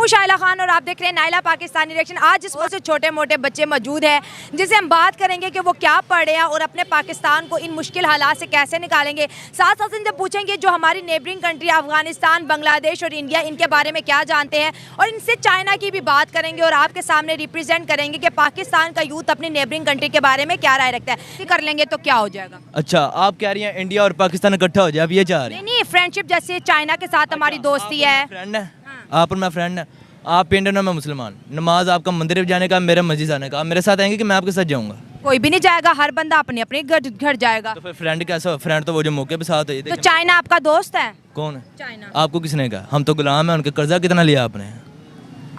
हूँ शाइला खान और आप देख रहे हैं नाइला पाकिस्तानी रिएक्शन। आज इस वक्त से छोटे मोटे बच्चे मौजूद हैं जिनसे हम बात करेंगे कि वो क्या पढ़ रहे हैं और अपने पाकिस्तान को इन मुश्किल हालात से कैसे निकालेंगे। साथ साथ इनसे पूछेंगे जो हमारी नेबरिंग कंट्री अफगानिस्तान, बांग्लादेश और इंडिया, इनके बारे में क्या जानते हैं, और इनसे चाइना की भी बात करेंगे और आपके सामने रिप्रेजेंट करेंगे कि पाकिस्तान का यूथ अपनी नेबरिंग कंट्री के बारे में क्या राय रखता है। कर लेंगे तो क्या हो जाएगा। अच्छा, आप कह रही हैं इंडिया और पाकिस्तान इकट्ठा हो जाए, आप ये चाह रही हैं? नहीं, फ्रेंडशिप जैसे चाइना के साथ हमारी दोस्ती है। फ्रेंड है आप और मैं फ्रेंड है। आप इंडियन और मैं मुसलमान। नमाज आपका मंदिर में जाने का, मेरा मस्जिद आने का। आप मेरे साथ आएंगे कि मैं आपके साथ जाऊंगा? कोई भी नहीं जाएगा, हर बंदा अपने अपने घर जाएगा। तो फिर फ्रेंड कैसा? फ्रेंड तो वो जो मौके पे साथ है। तो चाइना आपका दोस्त है? कौन है चाइना। आपको किसने कहा? हम तो गुलाम है उनके। कर्जा कितना लिया आपने?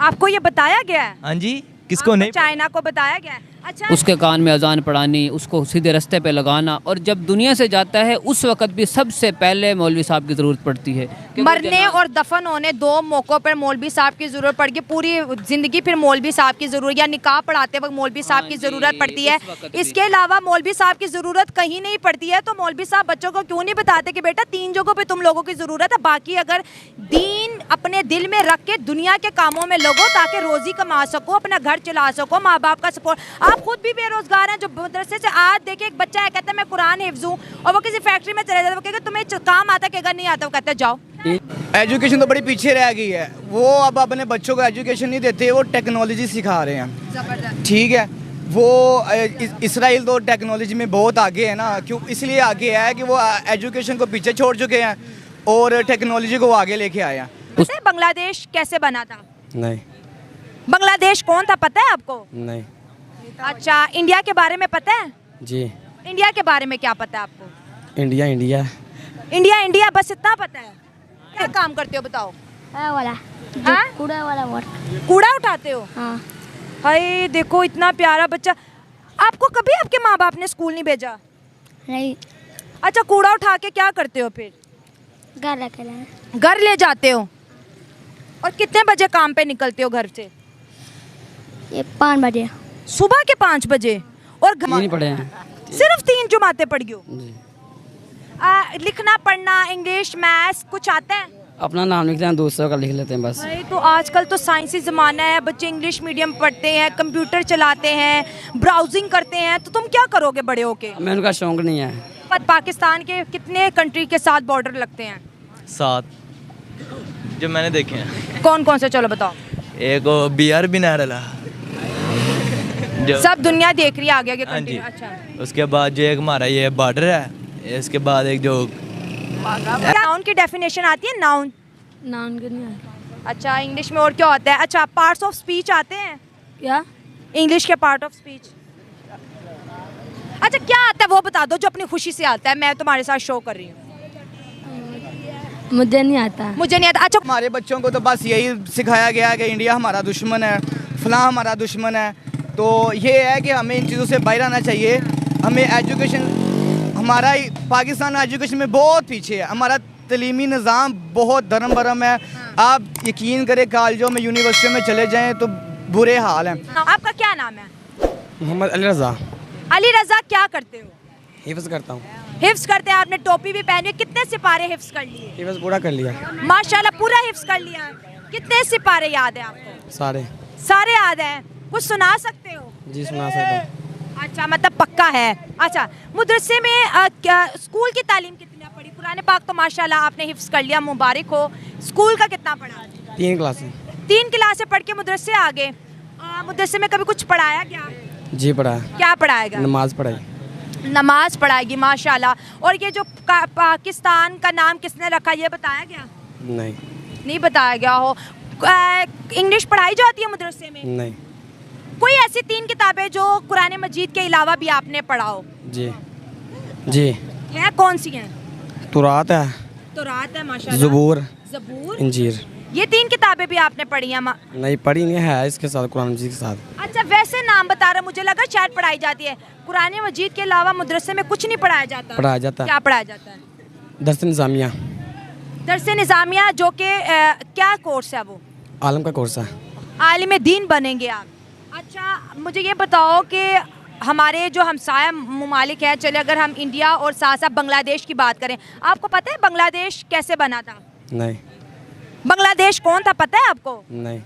आपको ये बताया गया है? हाँ जी, किसको नहीं? चाइना को बताया गया है। अच्छा, उसके कान में अजान पढ़ानी, उसको सीधे रास्ते पे लगाना, और जब दुनिया से जाता है उस वक्त भी सबसे पहले मौलवी साहब की ज़रूरत पड़ती है। मरने और दफन होने दो मौक़ों पर मौलवी साहब की ज़रूरत पड़ती है। पूरी ज़िंदगी फिर मौलवी साहब की ज़रूरत, या निकाह पढ़ाते वक्त मौलवी साहब की ज़रूरत पड़ती है। इसके अलावा मौलवी साहब की ज़रूरत कहीं नहीं पड़ती है। तो मौलवी साहब बच्चों को क्यों नहीं बताते कि बेटा 3 जगहों पर तुम लोगों की ज़रूरत है, बाकी अगर दीन अपने दिल में रख के दुनिया के कामों में लगो ताकि रोज़ी कमा सको, अपना घर चला सको, माँ बाप का सपोर्ट। आप खुद भी बेरोजगार हैं। जो मदरसे से आज देखिए एक बच्चा है, कहता है मैं कुरान हिफ्ज़ हूँ, और वो किसी फैक्ट्री में चले जाता है, वो कहता तुम्हें काम आता है कि अगर नहीं आता, वो कहता है जाओ। एजुकेशन तो बड़ी पीछे रह गई है। वो अब अपने बच्चों को एजुकेशन नहीं देते, वो टेक्नोलॉजी सिखा रहे हैं। जबरदस्त। ठीक है, वो इसराइल तो टेक्नोलॉजी में बहुत आगे है ना, क्यों इसलिए आगे है कि वो एजुकेशन को पीछे छोड़ चुके हैं और टेक्नोलॉजी को वो आगे लेके आए हैं। पता है बांग्लादेश कैसे बना था? नहीं। बांग्लादेश कौन था पता है आपको? नहीं। अच्छा, इंडिया के बारे में पता है? जी। इंडिया के बारे में क्या पता है आपको? इंडिया इंडिया इंडिया इंडिया बस इतना पता है। क्या काम करते हो बताओ? वाला हाँ? कूड़ा वाला वर्क। कूड़ा उठाते हो? हाँ। हाय देखो इतना प्यारा बच्चा। आपको कभी आपके माँ बाप ने स्कूल नहीं भेजा? नहीं, अच्छा, कूड़ा उठा के क्या करते हो फिर? घर रखे लाए। घर ले जाते हो? और कितने बजे काम पे निकलते हो घर से? ये 5 बजे। सुबह के 5 बजे। और नहीं पढ़े हैं। सिर्फ 3 जुमाते पढ़ गए हो? लिखना पढ़ना, इंग्लिश, मैथ्स कुछ आता है? अपना नाम लिखते हैं, दूसरों का लिख लेते हैं बस। भाई तो आजकल तो साइंसी ज़माना है, बच्चे इंग्लिश मीडियम पढ़ते हैं, कंप्यूटर चलाते हैं, ब्राउजिंग करते हैं, तो तुम क्या करोगे बड़े होके? मैं उनका शौक नहीं है। पाकिस्तान के कितने कंट्री के साथ बॉर्डर लगते हैं? 7 जो मैंने देखे हैं। कौन कौन से, चलो बताओ। एक BR भी नारला जो सब दुनिया देख रही है आगे आगे हाँ कंट्री। जी। अच्छा, उसके बाद जो एक हमारा ये बॉर्डर है, इसके बाद एक जो नाउन की डेफिनेशन आती है? नाउन नाम के नहीं आता। अच्छा, इंग्लिश में और क्या होता है? अच्छा, पार्ट्स ऑफ स्पीच आते हैं क्या? इंग्लिश के? पार्ट ऑफ स्पीच अच्छा क्या आता है वो बता दो जो अपनी खुशी से आता है। मैं तुम्हारे साथ शो कर रही हूँ। मुझे नहीं आता। मुझे नहीं आता। अच्छा, हमारे बच्चों को तो बस यही सिखाया गया है कि इंडिया हमारा दुश्मन है, फलां हमारा दुश्मन है। तो ये है कि हमें इन चीज़ों से बाहर आना चाहिए। हमें एजुकेशन, हमारा पाकिस्तान एजुकेशन में बहुत पीछे है। हमारा तलीमी निज़ाम बहुत धर्म भरम है। आप यकीन करें कॉलेजों में, यूनिवर्सिटियों में चले जाएँ तो बुरे हाल हैं। आपका क्या नाम है? मोहम्मद अली रज़ा। अली रज़ा, क्या करते हो? हिफ्ज़ करता हूँ। हिफ्स करते हैं। आपने टोपी भी पहनी है। कितने सिपारे हिफ्स कर लिए? हिफ्ज़ पूरा कर लिया। माशाल्लाह, पूरा हिफ्स कर लिया। कितने सिपारे याद है आपको? सारे। सारे याद हैं? कुछ सुना सकते हो? जी, सुना सकता हूँ। अच्छा, मतलब पक्का है। अच्छा, मदरसे में स्कूल की तालीम कितनी पढ़ी? कुरान पाक तो माशाल्लाह आपने हिफ्स कर लिया, मुबारक हो। स्कूल का कितना पढ़ा? 3 क्लासें। 3 क्लासें पढ़ के मदरसे आ गए। मदरसे में कभी कुछ पढ़ाया गया? जी पढ़ा। क्या पढ़ाएगा? नमाज पढ़ाई। नमाज पढ़ाएगी, माशाल्लाह। और ये जो पाकिस्तान का नाम किसने रखा, ये बताया गया? नहीं। नहीं बताया गया हो। इंग्लिश पढ़ाई जाती है मदरसे में? नहीं। कोई ऐसी 3 किताबें जो कुरान मजीद के अलावा भी आपने पढ़ा हो? जी। जी। है? कौन सी हैं? तुरात है, तौरात है माशाल्लाह, ज़बूर, ज़बूर, इंजीर। ये 3 किताबें भी आपने पढ़ी हैं? नहीं पढ़ी नहीं है, इसके साथ कुरान मजीद के साथ। अच्छा, वैसे नाम बता रहे, मुझे लगा शायद पढ़ाई जाती है। कुरान मजीद के अलावा मदरसे में कुछ नहीं पढ़ाया जाता? पढ़ाया जाता है। क्या पढ़ाया जाता है? दर्स निज़ामिया। दर्स निज़ामिया, जो कि क्या कोर्स है वो? आलम का कोर्स है। आलिम दीन बनेंगे आप? अच्छा, मुझे ये बताओ कि हमारे जो हमसाया ममालिक हैं, चले अगर हम इंडिया और साथ साथ बांग्लादेश की बात करें, आपको पता है बांग्लादेश कैसे बना था? नहीं। बांग्लादेश कौन था पता है आपको? नहीं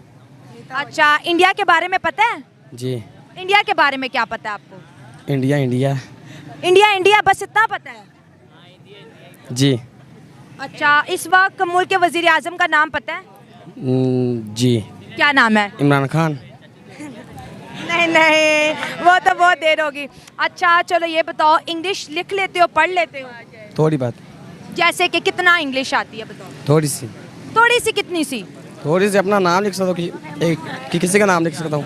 अच्छा, इंडिया के बारे में पता है? जी। इंडिया के बारे में क्या पता है आपको? इंडिया इंडिया इंडिया इंडिया बस इतना पता है? जी। अच्छा, इस वक्त मुल्क के वजीर आजम का नाम पता है? जी। क्या नाम है? इमरान खान। नहीं नहीं, वो तो बहुत देर होगी। अच्छा चलो ये बताओ, इंग्लिश लिख लेते हो, पढ़ लेते हो? थोड़ी बात। जैसे कि कितना इंग्लिश आती है बताओ? थोड़ी सी। थोड़ी सी कितनी सी? थोड़ी सी अपना नाम लिख सकता हूँ कि किसी का नाम लिख सकता हूँ।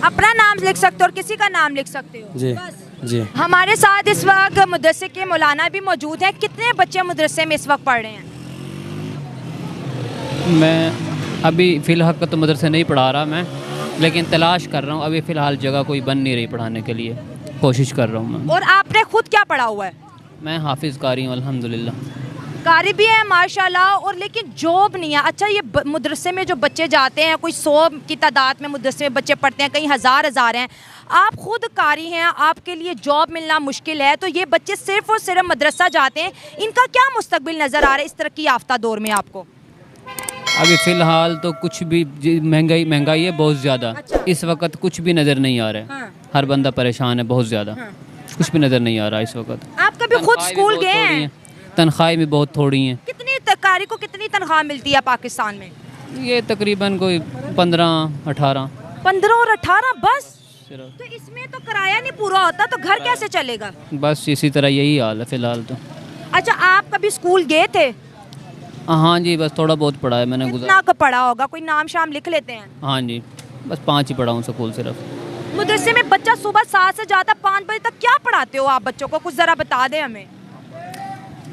अपना नाम लिख सकते हो और किसी का नाम लिख सकते हो? जी जी। हमारे साथ इस वक्त मदरसे के मौलाना भी मौजूद हैं। कितने बच्चे मदरसे में इस वक्त पढ़ रहे हैं? मैं अभी फ़िलहाल तो मदरसे नहीं पढ़ा रहा मैं, लेकिन तलाश कर रहा हूँ। अभी फ़िलहाल जगह कोई बन नहीं रही पढ़ाने के लिए, कोशिश कर रहा हूँ मैं। और आपने खुद क्या पढ़ा हुआ है? मैं हाफिज़ कारी हूँ अल्हम्दुलिल्लाह। कारी भी है माशाल्लाह, और लेकिन जॉब नहीं है। अच्छा, ये मदरसे में जो बच्चे जाते हैं, कोई 100 की तादाद में मदरसे में बच्चे पढ़ते हैं, कहीं हज़ार हैं। आप खुद कारी हैं, आपके लिए जॉब मिलना मुश्किल है, तो ये बच्चे सिर्फ और सिर्फ मदरसा जाते हैं, इनका क्या मुस्तकबिल नज़र आ रहा है इस तरक्की याफ्ता दौर में आपको? अभी फ़िलहाल तो कुछ भी महंगाई है बहुत ज़्यादा। अच्छा। इस वक्त कुछ भी नज़र नहीं आ रहा है। हाँ। हर बंदा परेशान है बहुत ज़्यादा। कुछ भी नज़र नहीं आ रहा इस वक्त। आप कभी खुद स्कूल गए हैं? तनख्वाहें भी बहुत थोड़ी हैं। कितनी कारी को कितनी तनख्वाह मिलती है पाकिस्तान में? ये तकरीबन कोई 15-18। 15 और 18 बस? तो इसमें तो किराया नहीं पूरा होता, तो घर कैसे चलेगा? बस इसी तरह यही हाल है फ़िलहाल तो। अच्छा, आप कभी स्कूल गए थे? हाँ जी, बस थोड़ा बहुत पढ़ा है मैंने। कितना का पढ़ा होगा? कोई नाम शाम लिख लेते हैं? हाँ जी, बस 5 ही पढ़ा हूँ स्कूल सिर्फ। मदरसे में बच्चा सुबह 7 से जाता 5 बजे तक, क्या पढ़ाते हो आप बच्चों को? कुछ ज़रा बता दें हमें।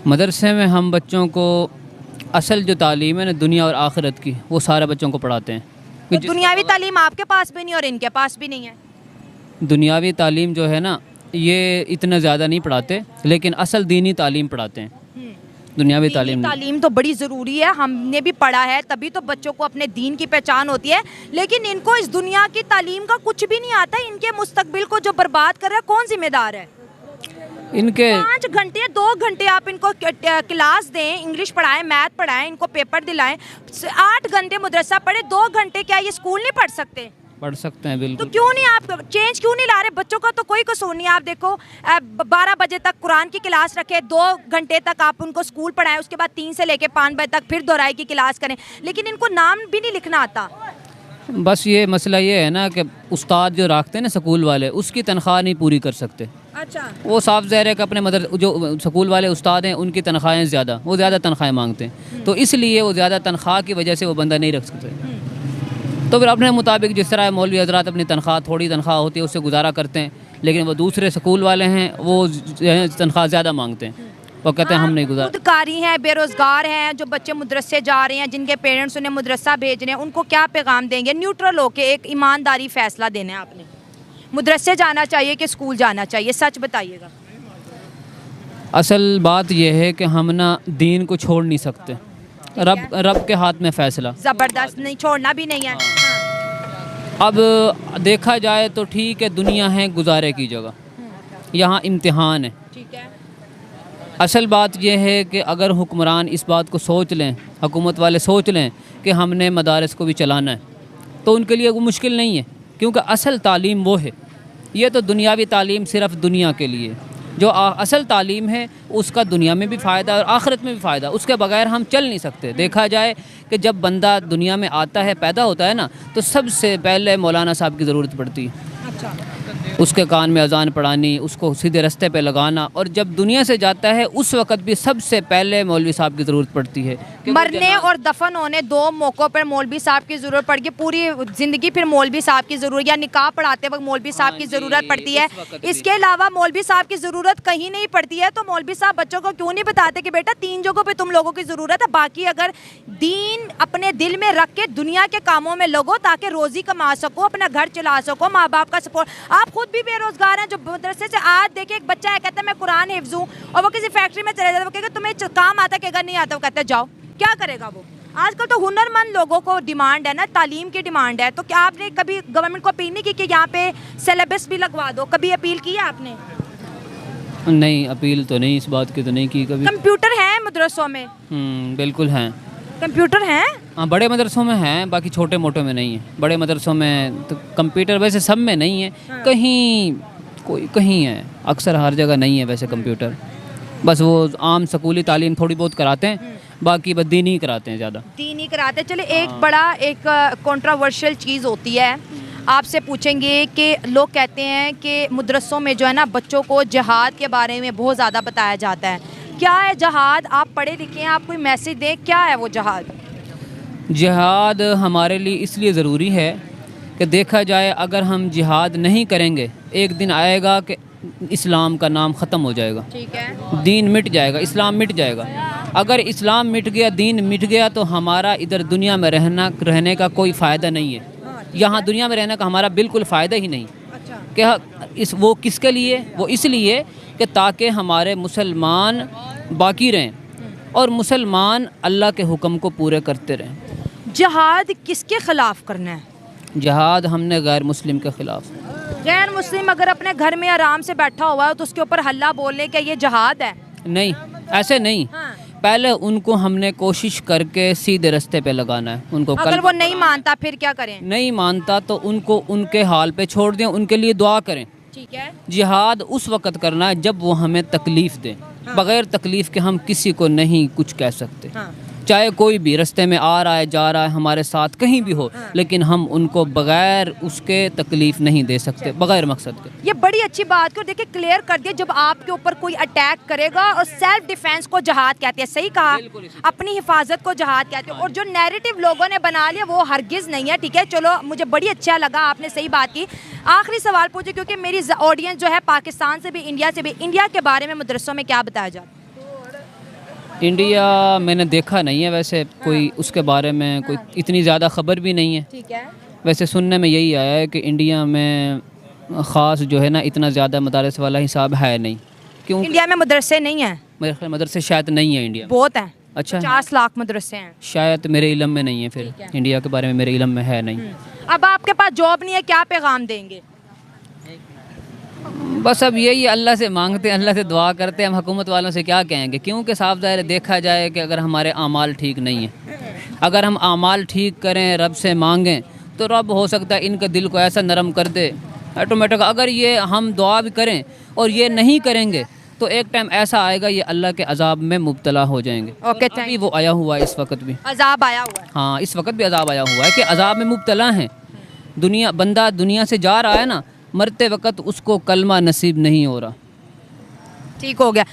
मदरसे में हम बच्चों को असल जो तालीम है ना दुनिया और आखिरत की, वो सारे बच्चों को पढ़ाते हैं। तो दुनियावी तालीम आपके पास भी नहीं और इनके पास भी नहीं है? दुनियावी तालीम जो है ना ये इतना ज़्यादा नहीं पढ़ाते, लेकिन असल दीनी तालीम पढ़ाते हैं। दुनियावी तालीम तो बड़ी ज़रूरी है, हमने भी पढ़ा है, तभी तो बच्चों को अपने दीन की पहचान होती है। लेकिन इनको इस दुनिया की तालीम का कुछ भी नहीं आता। इनके मुस्तकबिल को जो बर्बाद कर रहा है, कौन जिम्मेदार है? इनके 5 घंटे 2 घंटे आप इनको क्लास दें, इंग्लिश पढ़ाएं, मैथ पढ़ाएं, इनको पेपर दिलाएं। 8 घंटे मदरसा पढ़े, 2 घंटे क्या ये स्कूल नहीं पढ़ सकते? पढ़ सकते हैं तो बिल्कुल। क्यों नहीं आप चेंज क्यों नहीं ला रहे? बच्चों का तो कोई कसूर नहीं। आप देखो 12 बजे तक कुरान की क्लास रखें, 2 घंटे तक आप उनको स्कूल पढ़ाएं, उसके बाद 3 से लेके 5 बजे तक फिर दोहराई की क्लास करें, लेकिन इनको नाम भी नहीं लिखना आता। बस ये मसला ये है ना कि उस्ताद जो रखते हैं ना स्कूल वाले, उसकी तनख्वाह नहीं पूरी कर सकते। अच्छा। वो साफ ज़ाहिर है कि अपने जो स्कूल वाले उस्ताद हैं उनकी तनख्वाहें ज़्यादा, वो ज़्यादा तनख्वाहें मांगते हैं, तो इसलिए वो ज़्यादा तनख्वाह की वजह से वो बंदा नहीं रख सकते। तो फिर अपने मुताबिक जिस तरह मौलवी हजरात अपनी तनख्वाह, थोड़ी तनख्वाह होती है उससे गुजारा करते हैं, लेकिन वो दूसरे स्कूल वाले हैं वो तनख्वाह ज़्यादा मांगते हैं, वो कहते हैं हम नहीं गुजार। खुद कारी हैं, बेरोज़गार हैं, जो बच्चे मदरसे जा रहे हैं, जिनके पेरेंट्स उन्हें मदरसा भेज रहे हैं, उनको क्या पैगाम देंगे? न्यूट्रल होके एक ईमानदारी फ़ैसला देना है आपने। मदरसे जाना चाहिए कि स्कूल जाना चाहिए, सच बताइएगा। असल बात यह है कि हम ना दीन को छोड़ नहीं सकते, रब के हाथ में फ़ैसला। ज़बरदस्त, नहीं छोड़ना भी नहीं है। अब देखा जाए तो ठीक है, दुनिया है गुजारे की जगह, यहाँ इम्तिहान है। ठीक है। असल बात यह है कि अगर हुक्मरान इस बात को सोच लें, हुकूमत वाले सोच लें कि हमने मदारस को भी चलाना है, तो उनके लिए वो मुश्किल नहीं है, क्योंकि असल तालीम वो है। ये तो दुनियावी तालीम सिर्फ दुनिया के लिए, जो असल तालीम है उसका दुनिया में भी फ़ायदा और आखिरत में भी फ़ायदा, उसके बगैर हम चल नहीं सकते। देखा जाए कि जब बंदा दुनिया में आता है, पैदा होता है ना, तो सबसे पहले मौलाना साहब की ज़रूरत पड़ती है। अच्छा। उसके कान में अजान पढ़ानी, उसको सीधे रास्ते पे लगाना, और जब दुनिया से जाता है उस वक़्त भी सबसे पहले मौलवी साहब की ज़रूरत पड़ती है। मरने और दफन होने 2 मौक़ों पर मौलवी साहब की ज़रूरत पड़ गई, पूरी ज़िंदगी फिर मौलवी साहब की ज़रूरत, या निकाह पढ़ाते वक्त मौलवी साहब की ज़रूरत पड़ती है। इसके अलावा मौलवी साहब की ज़रूरत कहीं नहीं पड़ती है। तो मौलवी साहब बच्चों को क्यों नहीं बताते कि बेटा 3 जगहों पर तुम लोगों की ज़रूरत है, बाकी अगर दीन अपने दिल में रख के दुनिया के कामों में लगो, ताकि रोज़ी कमा सको, अपना घर चला सको, माँ बाप का सपोर्ट। आप खुद भी बेरोज़गार हैं, जो मदरसे से आज देखिए एक बच्चा है, कहता है मैं कुरान हिफ्ज़ हूँ, और वो किसी फैक्ट्री में चले जाता है, वो कहेगा तुम्हें काम आता है कि अगर नहीं आता, वो कहता है जाओ, क्या करेगा वो? आजकल तो हुनरमंद लोगों को डिमांड है ना, तालीम की डिमांड है। तो क्या आपने कभी गवर्नमेंट को अपील नहीं की कि यहाँ पे सिलेबस भी लगवा दो? कभी अपील की है आपने? नहीं, अपील तो नहीं, इस बात की तो नहीं की कभी। कंप्यूटर है मदरसों में? बिल्कुल हैं। कंप्यूटर हैं? हाँ, बड़े मदरसों में हैं, बाकी छोटे मोटे में नहीं है। बड़े मदरसों में तो कंप्यूटर वैसे सब में नहीं है, कहीं कोई कहीं है, अक्सर हर जगह नहीं है वैसे कंप्यूटर। बस वो आम स्कूली तालीम थोड़ी बहुत कराते हैं, बाकी बस दीनी ही कराते हैं ज़्यादा। दीनी कराते। चले एक कंट्रोवर्शियल चीज़ होती है, आपसे पूछेंगे कि लोग कहते हैं कि मदरसों में जो है ना बच्चों को जिहाद के बारे में बहुत ज़्यादा बताया जाता है। क्या है जिहाद? आप पढ़े लिखे हैं, आप कोई मैसेज दें, क्या है वो जिहाद? जिहाद हमारे लिए इसलिए ज़रूरी है कि देखा जाए अगर हम जिहाद नहीं करेंगे, एक दिन आएगा कि इस्लाम का नाम ख़त्म हो जाएगा, ठीक है, दीन मिट जाएगा, इस्लाम मिट जाएगा। अगर इस्लाम मिट गया, दीन मिट गया, तो हमारा इधर दुनिया में रहने का कोई फ़ायदा नहीं है। यहाँ दुनिया में रहने का हमारा बिल्कुल फ़ायदा ही नहीं। क्या वो किसके लिए? वो इसलिए कि ताकि हमारे मुसलमान बाकी रहें और मुसलमान अल्लाह के हुक्म को पूरे करते रहें। जिहाद किसके ख़िलाफ़ करना है? जिहाद हमने गैर मुस्लिम के ख़िलाफ़। गैर मुस्लिम अगर अपने घर में आराम से बैठा हुआ है तो उसके ऊपर हल्ला बोलने का ये जिहाद है? नहीं, ऐसे नहीं। पहले उनको हमने कोशिश करके सीधे रास्ते पे लगाना है। उनको अगर वो नहीं मानता फिर क्या करें? नहीं मानता तो उनको उनके हाल पे छोड़ दें, उनके लिए दुआ करें। ठीक है। जिहाद उस वक़्त करना है जब वो हमें तकलीफ़ दें। बग़ैर तकलीफ़ के हम किसी को नहीं कुछ कह सकते। चाहे कोई भी रास्ते में आ रहा है, जा रहा है, हमारे साथ कहीं भी हो, लेकिन हम उनको बग़ैर उसके तकलीफ़ नहीं दे सकते, बग़ैर मकसद के। ये बड़ी अच्छी बात को देखिए क्लियर कर दिया। जब आपके ऊपर कोई अटैक करेगा, और सेल्फ डिफेंस को जिहाद कहते हैं, सही कहा, अपनी हिफाजत को जिहाद कहते हैं। और जो नैरेटिव लोगों ने बना लिया वो हरगिज़ नहीं है। ठीक है, चलो मुझे बड़ी अच्छा लगा, आपने सही बात की। आखिरी सवाल पूछे, क्योंकि मेरी ऑडियंस जो है पाकिस्तान से भी, इंडिया से भी, इंडिया के बारे में मदरसों में क्या बताया जाता है? इंडिया मैंने देखा नहीं है वैसे, कोई उसके बारे में कोई इतनी ज़्यादा ख़बर भी नहीं है। ठीक है। वैसे सुनने में यही आया है कि इंडिया में ख़ास जो है ना इतना ज़्यादा मदारस वाला हिसाब है नहीं। क्यों? इंडिया में मदरसे नहीं हैं? मेरे ख्याल मदरसे शायद नहीं है इंडिया में। बहुत हैं। अच्छा, 50 लाख मदरसे हैं। शायद मेरे इल्म में नहीं है, फिर इंडिया के बारे में मेरे इल्म में है नहीं। अब आपके पास जॉब नहीं है, क्या पैगाम देंगे? बस अब यही अल्लाह से मांगते हैं, अल्लाह से दुआ करते हैं। हम हुकूमत वालों से क्या कहेंगे, क्योंकि साफ ज़ाहिर देखा जाए कि अगर हमारे आमाल ठीक नहीं है, अगर हम आमाल ठीक करें, रब से मांगें, तो रब हो सकता है इनके दिल को ऐसा नरम कर दे ऑटोमेटिक। अगर ये हम दुआ भी करें और ये नहीं करेंगे तो एक टाइम ऐसा आएगा ये अल्लाह के अजाब में मुब्तला हो जाएंगे। ओके, अभी वो आया हुआ है, इस वक्त भी अजाब आया हुआ है। हाँ, इस वक्त भी अजाब आया हुआ है कि अजाब में मुब्तला हैं। बंदा दुनिया से जा रहा है ना, मरते वक्त उसको कलमा नसीब नहीं हो रहा। ठीक हो गया।